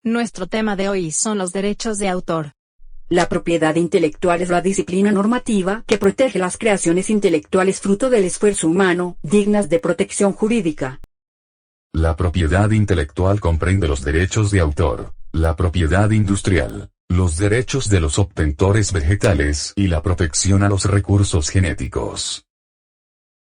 Nuestro tema de hoy son los derechos de autor. La propiedad intelectual es la disciplina normativa que protege las creaciones intelectuales fruto del esfuerzo humano, dignas de protección jurídica. La propiedad intelectual comprende los derechos de autor, la propiedad industrial, los derechos de los obtentores vegetales y la protección a los recursos genéticos.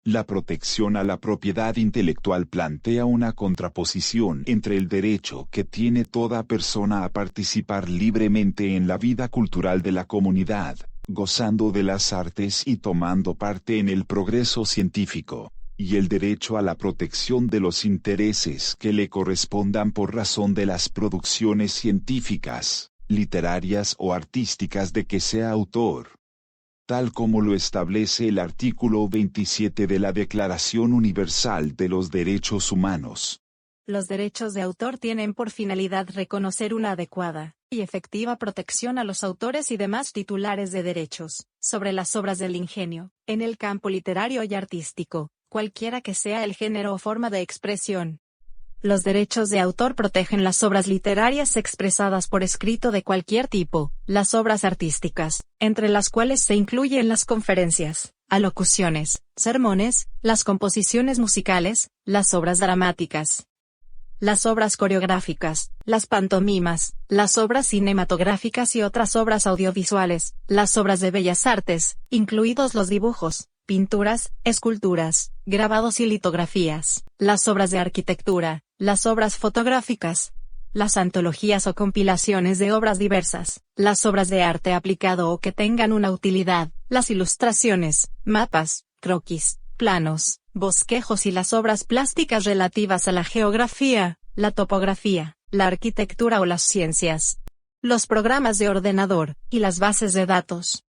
La protección a la propiedad intelectual plantea una contraposición entre el derecho que tiene toda persona a participar libremente en la vida cultural de la comunidad, gozando de las artes y tomando parte en el progreso científico, y el derecho a la protección de los intereses que le correspondan por razón de las producciones científicas, literarias o artísticas de que sea autor, tal como lo establece el artículo 27 de la Declaración Universal de los Derechos Humanos. Los derechos de autor tienen por finalidad reconocer una adecuada y efectiva protección a los autores y demás titulares de derechos sobre las obras del ingenio, en el campo literario y artístico, cualquiera que sea el género o forma de expresión. Los derechos de autor protegen las obras literarias expresadas por escrito de cualquier tipo, las obras artísticas, entre las cuales se incluyen las conferencias, alocuciones, sermones, las composiciones musicales, las obras dramáticas, las obras coreográficas, las pantomimas, las obras cinematográficas y otras obras audiovisuales, las obras de bellas artes, incluidos los dibujos, pinturas, esculturas, grabados y litografías, las obras de arquitectura, las obras fotográficas, las antologías o compilaciones de obras diversas, las obras de arte aplicado o que tengan una utilidad, las ilustraciones, mapas, croquis, planos, bosquejos y las obras plásticas relativas a la geografía, la topografía, la arquitectura o las ciencias, los programas de ordenador, y las bases de datos.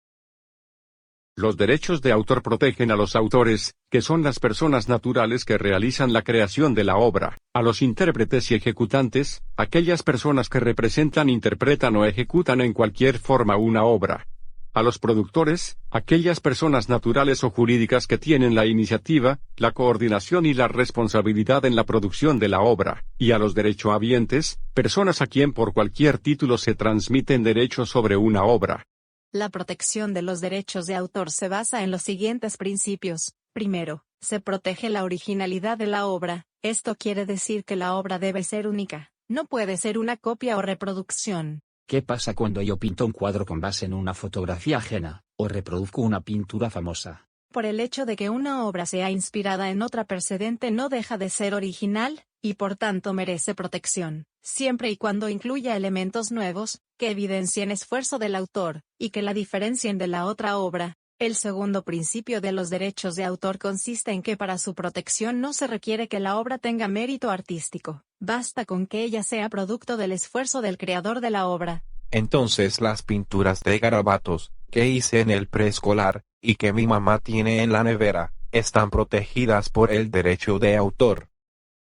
Los derechos de autor protegen a los autores, que son las personas naturales que realizan la creación de la obra, a los intérpretes y ejecutantes, aquellas personas que representan, interpretan o ejecutan en cualquier forma una obra, a los productores, aquellas personas naturales o jurídicas que tienen la iniciativa, la coordinación y la responsabilidad en la producción de la obra, y a los derechohabientes, personas a quien por cualquier título se transmiten derechos sobre una obra. La protección de los derechos de autor se basa en los siguientes principios. Primero, se protege la originalidad de la obra. Esto quiere decir que la obra debe ser única, no puede ser una copia o reproducción. ¿Qué pasa cuando yo pinto un cuadro con base en una fotografía ajena, o reproduzco una pintura famosa? Por el hecho de que una obra sea inspirada en otra precedente no deja de ser original, y por tanto merece protección, siempre y cuando incluya elementos nuevos, que evidencien esfuerzo del autor, y que la diferencien de la otra obra. El segundo principio de los derechos de autor consiste en que para su protección no se requiere que la obra tenga mérito artístico, basta con que ella sea producto del esfuerzo del creador de la obra. Entonces las pinturas de garabatos, que hice en el preescolar, y que mi mamá tiene en la nevera, están protegidas por el derecho de autor.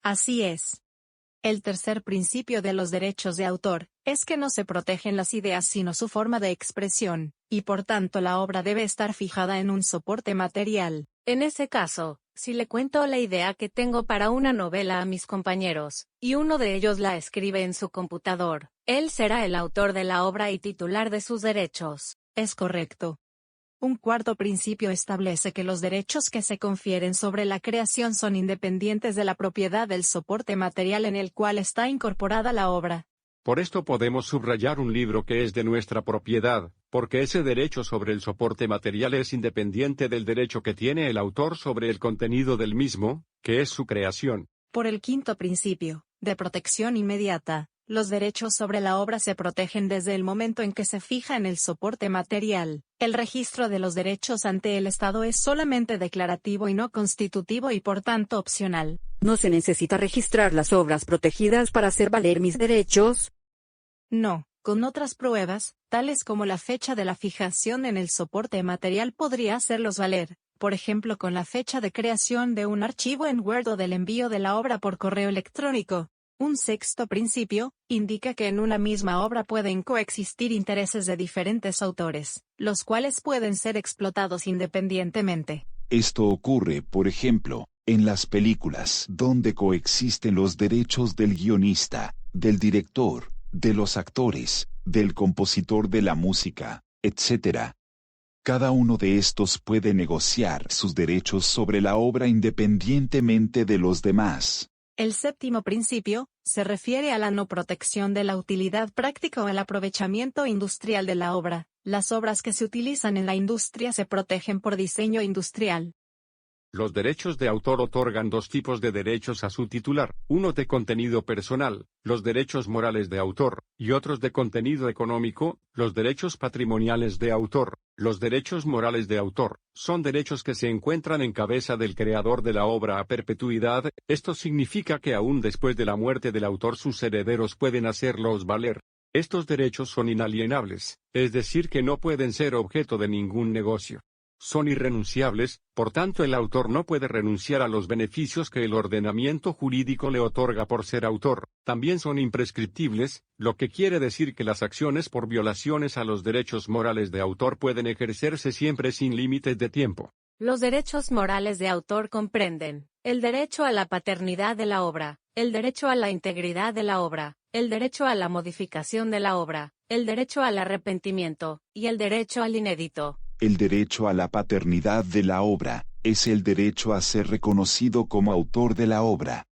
Así es. El tercer principio de los derechos de autor es que no se protegen las ideas sino su forma de expresión, y por tanto la obra debe estar fijada en un soporte material. En ese caso, si le cuento la idea que tengo para una novela a mis compañeros, y uno de ellos la escribe en su computador, él será el autor de la obra y titular de sus derechos. Es correcto. Un cuarto principio establece que los derechos que se confieren sobre la creación son independientes de la propiedad del soporte material en el cual está incorporada la obra. Por esto podemos subrayar un libro que es de nuestra propiedad, porque ese derecho sobre el soporte material es independiente del derecho que tiene el autor sobre el contenido del mismo, que es su creación. Por el quinto principio, de protección inmediata, los derechos sobre la obra se protegen desde el momento en que se fija en el soporte material. El registro de los derechos ante el Estado es solamente declarativo y no constitutivo y por tanto opcional. ¿No se necesita registrar las obras protegidas para hacer valer mis derechos? No, con otras pruebas, tales como la fecha de la fijación en el soporte material podría hacerlos valer, por ejemplo con la fecha de creación de un archivo en Word o del envío de la obra por correo electrónico. Un sexto principio, indica que en una misma obra pueden coexistir intereses de diferentes autores, los cuales pueden ser explotados independientemente. Esto ocurre, por ejemplo, en las películas donde coexisten los derechos del guionista, del director, de los actores, del compositor de la música, etc. Cada uno de estos puede negociar sus derechos sobre la obra independientemente de los demás. El séptimo principio se refiere a la no protección de la utilidad práctica o el aprovechamiento industrial de la obra. Las obras que se utilizan en la industria se protegen por diseño industrial. Los derechos de autor otorgan dos tipos de derechos a su titular, uno de contenido personal, los derechos morales de autor, y otros de contenido económico, los derechos patrimoniales de autor. Los derechos morales de autor son derechos que se encuentran en cabeza del creador de la obra a perpetuidad. Esto significa que aún después de la muerte del autor sus herederos pueden hacerlos valer. Estos derechos son inalienables, es decir que no pueden ser objeto de ningún negocio. Son irrenunciables, por tanto el autor no puede renunciar a los beneficios que el ordenamiento jurídico le otorga por ser autor. También son imprescriptibles, lo que quiere decir que las acciones por violaciones a los derechos morales de autor pueden ejercerse siempre sin límites de tiempo. Los derechos morales de autor comprenden el derecho a la paternidad de la obra, el derecho a la integridad de la obra, el derecho a la modificación de la obra, el derecho al arrepentimiento, y el derecho al inédito. El derecho a la paternidad de la obra es el derecho a ser reconocido como autor de la obra.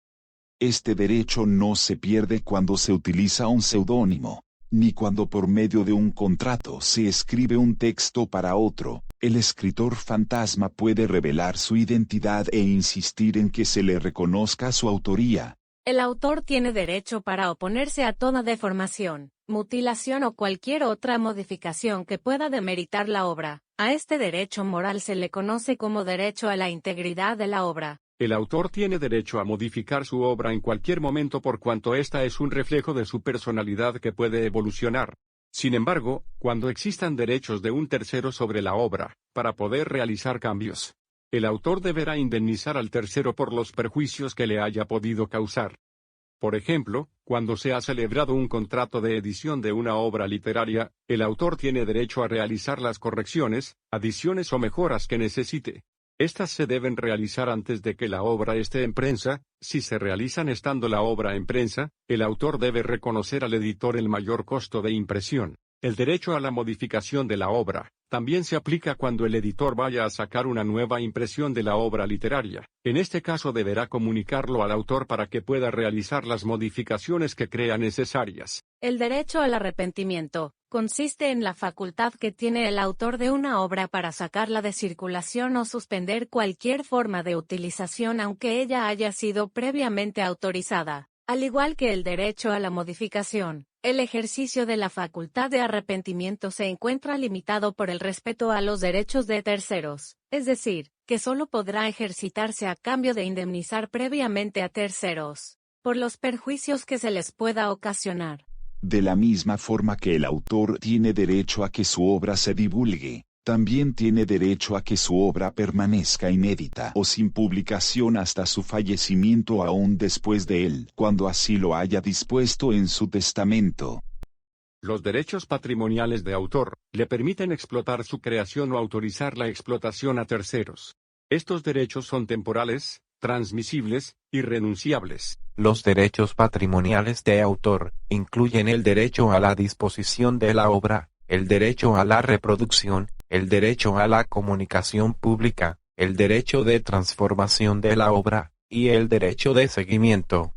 Este derecho no se pierde cuando se utiliza un seudónimo, ni cuando por medio de un contrato se escribe un texto para otro. El escritor fantasma puede revelar su identidad e insistir en que se le reconozca su autoría. El autor tiene derecho para oponerse a toda deformación, mutilación o cualquier otra modificación que pueda demeritar la obra. A este derecho moral se le conoce como derecho a la integridad de la obra. El autor tiene derecho a modificar su obra en cualquier momento por cuanto ésta es un reflejo de su personalidad que puede evolucionar. Sin embargo, cuando existan derechos de un tercero sobre la obra, para poder realizar cambios, el autor deberá indemnizar al tercero por los perjuicios que le haya podido causar. Por ejemplo, cuando se ha celebrado un contrato de edición de una obra literaria, el autor tiene derecho a realizar las correcciones, adiciones o mejoras que necesite. Estas se deben realizar antes de que la obra esté en prensa. Si se realizan estando la obra en prensa, el autor debe reconocer al editor el mayor costo de impresión. El derecho a la modificación de la obra también se aplica cuando el editor vaya a sacar una nueva impresión de la obra literaria. En este caso deberá comunicarlo al autor para que pueda realizar las modificaciones que crea necesarias. El derecho al arrepentimiento consiste en la facultad que tiene el autor de una obra para sacarla de circulación o suspender cualquier forma de utilización aunque ella haya sido previamente autorizada. Al igual que el derecho a la modificación, el ejercicio de la facultad de arrepentimiento se encuentra limitado por el respeto a los derechos de terceros, es decir, que solo podrá ejercitarse a cambio de indemnizar previamente a terceros por los perjuicios que se les pueda ocasionar. De la misma forma que el autor tiene derecho a que su obra se divulgue, también tiene derecho a que su obra permanezca inédita o sin publicación hasta su fallecimiento o aún después de él, cuando así lo haya dispuesto en su testamento. Los derechos patrimoniales de autor le permiten explotar su creación o autorizar la explotación a terceros. Estos derechos son temporales, transmisibles, irrenunciables. Los derechos patrimoniales de autor incluyen el derecho a la disposición de la obra, el derecho a la reproducción, el derecho a la comunicación pública, el derecho de transformación de la obra, y el derecho de seguimiento.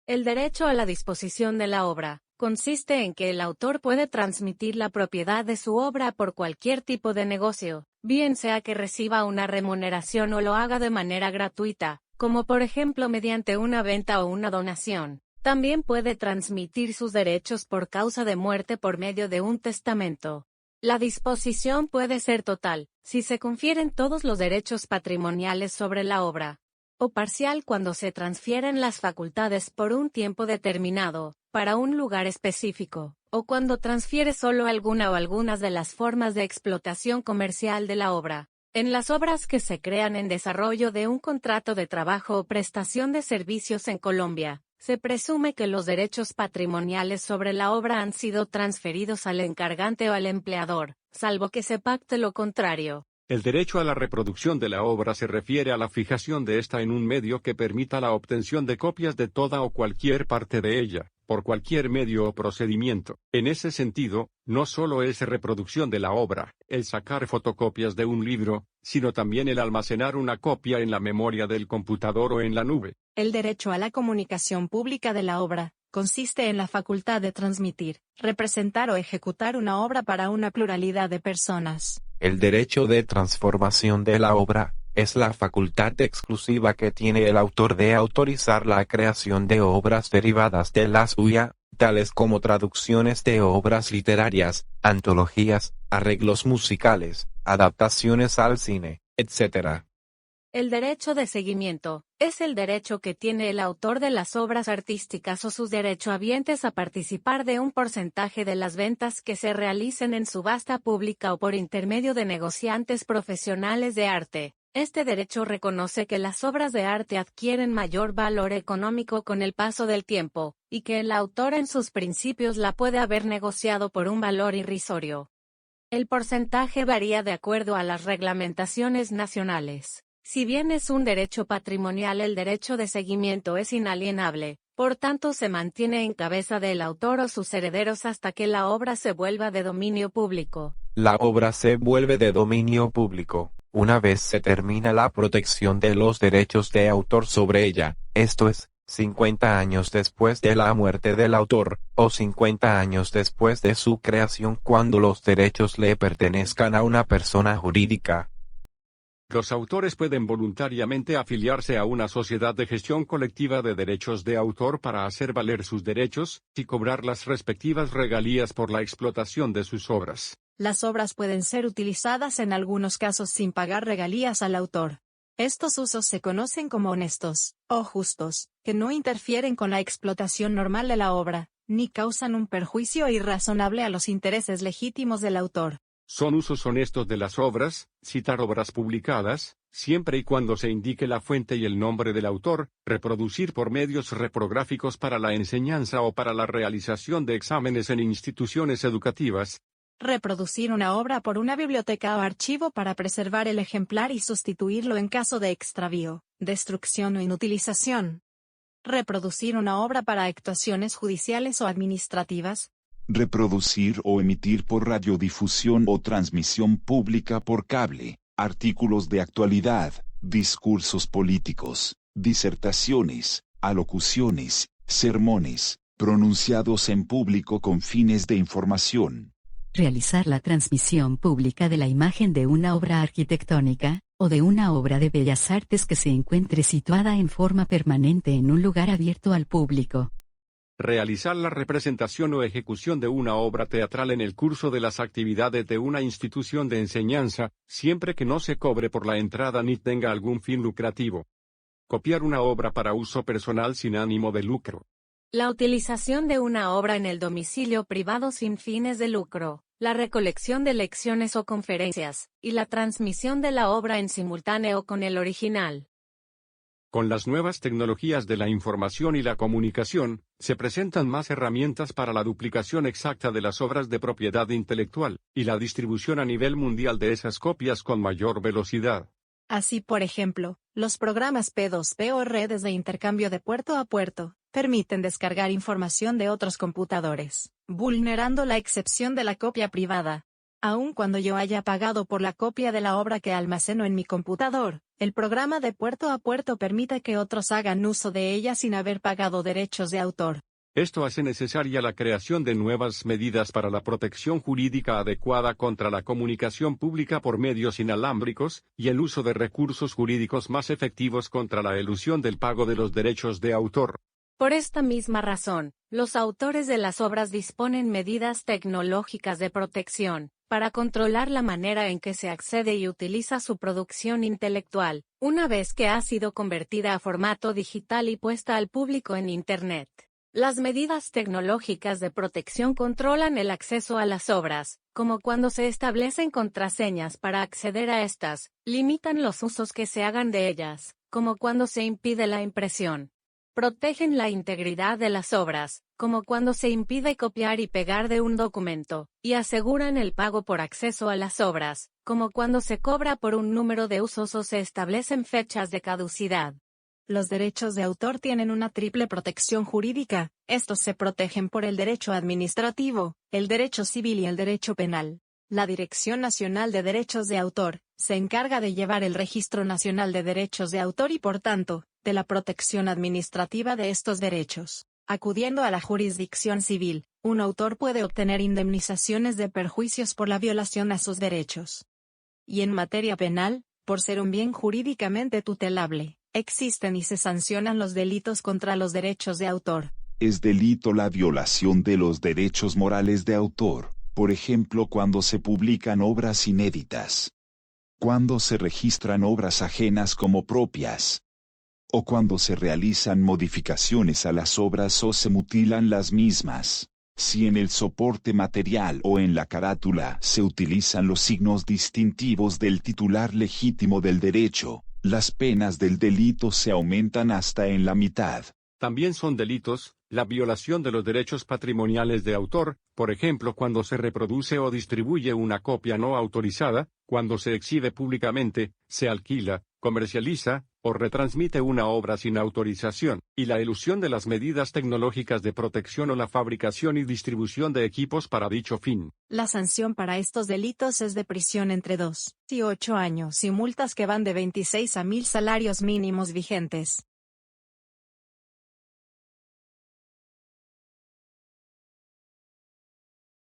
El derecho a la disposición de la obra consiste en que el autor puede transmitir la propiedad de su obra por cualquier tipo de negocio, bien sea que reciba una remuneración o lo haga de manera gratuita, como por ejemplo mediante una venta o una donación. También puede transmitir sus derechos por causa de muerte por medio de un testamento. La disposición puede ser total, si se confieren todos los derechos patrimoniales sobre la obra, o parcial cuando se transfieren las facultades por un tiempo determinado, para un lugar específico, o cuando transfiere solo alguna o algunas de las formas de explotación comercial de la obra. En las obras que se crean en desarrollo de un contrato de trabajo o prestación de servicios en Colombia, se presume que los derechos patrimoniales sobre la obra han sido transferidos al encargante o al empleador, salvo que se pacte lo contrario. El derecho a la reproducción de la obra se refiere a la fijación de esta en un medio que permita la obtención de copias de toda o cualquier parte de ella, por cualquier medio o procedimiento. En ese sentido, no solo es reproducción de la obra, el sacar fotocopias de un libro, sino también el almacenar una copia en la memoria del computador o en la nube. El derecho a la comunicación pública de la obra consiste en la facultad de transmitir, representar o ejecutar una obra para una pluralidad de personas. El derecho de transformación de la obra es la facultad exclusiva que tiene el autor de autorizar la creación de obras derivadas de la suya, tales como traducciones de obras literarias, antologías, arreglos musicales, adaptaciones al cine, etc. El derecho de seguimiento es el derecho que tiene el autor de las obras artísticas o sus derechohabientes a participar de un porcentaje de las ventas que se realicen en subasta pública o por intermedio de negociantes profesionales de arte. Este derecho reconoce que las obras de arte adquieren mayor valor económico con el paso del tiempo, y que el autor en sus principios la puede haber negociado por un valor irrisorio. El porcentaje varía de acuerdo a las reglamentaciones nacionales. Si bien es un derecho patrimonial, el derecho de seguimiento es inalienable, por tanto se mantiene en cabeza del autor o sus herederos hasta que la obra se vuelva de dominio público. La obra se vuelve de dominio público una vez se termina la protección de los derechos de autor sobre ella, esto es, 50 años después de la muerte del autor, o 50 años después de su creación cuando los derechos le pertenezcan a una persona jurídica. Los autores pueden voluntariamente afiliarse a una sociedad de gestión colectiva de derechos de autor para hacer valer sus derechos, y cobrar las respectivas regalías por la explotación de sus obras. Las obras pueden ser utilizadas en algunos casos sin pagar regalías al autor. Estos usos se conocen como honestos, o justos, que no interfieren con la explotación normal de la obra, ni causan un perjuicio irrazonable a los intereses legítimos del autor. Son usos honestos de las obras, citar obras publicadas, siempre y cuando se indique la fuente y el nombre del autor, reproducir por medios reprográficos para la enseñanza o para la realización de exámenes en instituciones educativas. Reproducir una obra por una biblioteca o archivo para preservar el ejemplar y sustituirlo en caso de extravío, destrucción o inutilización. Reproducir una obra para actuaciones judiciales o administrativas. Reproducir o emitir por radiodifusión o transmisión pública por cable, artículos de actualidad, discursos políticos, disertaciones, alocuciones, sermones, pronunciados en público con fines de información. Realizar la transmisión pública de la imagen de una obra arquitectónica, o de una obra de bellas artes que se encuentre situada en forma permanente en un lugar abierto al público. Realizar la representación o ejecución de una obra teatral en el curso de las actividades de una institución de enseñanza, siempre que no se cobre por la entrada ni tenga algún fin lucrativo. Copiar una obra para uso personal sin ánimo de lucro. La utilización de una obra en el domicilio privado sin fines de lucro, la recolección de lecciones o conferencias, y la transmisión de la obra en simultáneo con el original. Con las nuevas tecnologías de la información y la comunicación, se presentan más herramientas para la duplicación exacta de las obras de propiedad intelectual, y la distribución a nivel mundial de esas copias con mayor velocidad. Así, por ejemplo, los programas P2P o redes de intercambio de puerto a puerto permiten descargar información de otros computadores, vulnerando la excepción de la copia privada. Aun cuando yo haya pagado por la copia de la obra que almaceno en mi computador, el programa de puerto a puerto permite que otros hagan uso de ella sin haber pagado derechos de autor. Esto hace necesaria la creación de nuevas medidas para la protección jurídica adecuada contra la comunicación pública por medios inalámbricos, y el uso de recursos jurídicos más efectivos contra la elusión del pago de los derechos de autor. Por esta misma razón, los autores de las obras disponen medidas tecnológicas de protección, para controlar la manera en que se accede y utiliza su producción intelectual, una vez que ha sido convertida a formato digital y puesta al público en Internet. Las medidas tecnológicas de protección controlan el acceso a las obras, como cuando se establecen contraseñas para acceder a estas, limitan los usos que se hagan de ellas, como cuando se impide la impresión. Protegen la integridad de las obras, como cuando se impide copiar y pegar de un documento, y aseguran el pago por acceso a las obras, como cuando se cobra por un número de usos o se establecen fechas de caducidad. Los derechos de autor tienen una triple protección jurídica. Estos se protegen por el derecho administrativo, el derecho civil y el derecho penal. La Dirección Nacional de Derechos de Autor se encarga de llevar el Registro Nacional de Derechos de Autor y, por tanto, de la protección administrativa de estos derechos. Acudiendo a la jurisdicción civil, un autor puede obtener indemnizaciones de perjuicios por la violación a sus derechos. Y en materia penal, por ser un bien jurídicamente tutelable, existen y se sancionan los delitos contra los derechos de autor. Es delito la violación de los derechos morales de autor, por ejemplo cuando se publican obras inéditas, cuando se registran obras ajenas como propias, o cuando se realizan modificaciones a las obras o se mutilan las mismas. Si en el soporte material o en la carátula se utilizan los signos distintivos del titular legítimo del derecho, las penas del delito se aumentan hasta en la mitad. También son delitos la violación de los derechos patrimoniales de autor, por ejemplo cuando se reproduce o distribuye una copia no autorizada, cuando se exhibe públicamente, se alquila, comercializa, o retransmite una obra sin autorización, y la elusión de las medidas tecnológicas de protección o la fabricación y distribución de equipos para dicho fin. La sanción para estos delitos es de prisión entre 2 y 8 años y multas que van de 26 a 1000 salarios mínimos vigentes.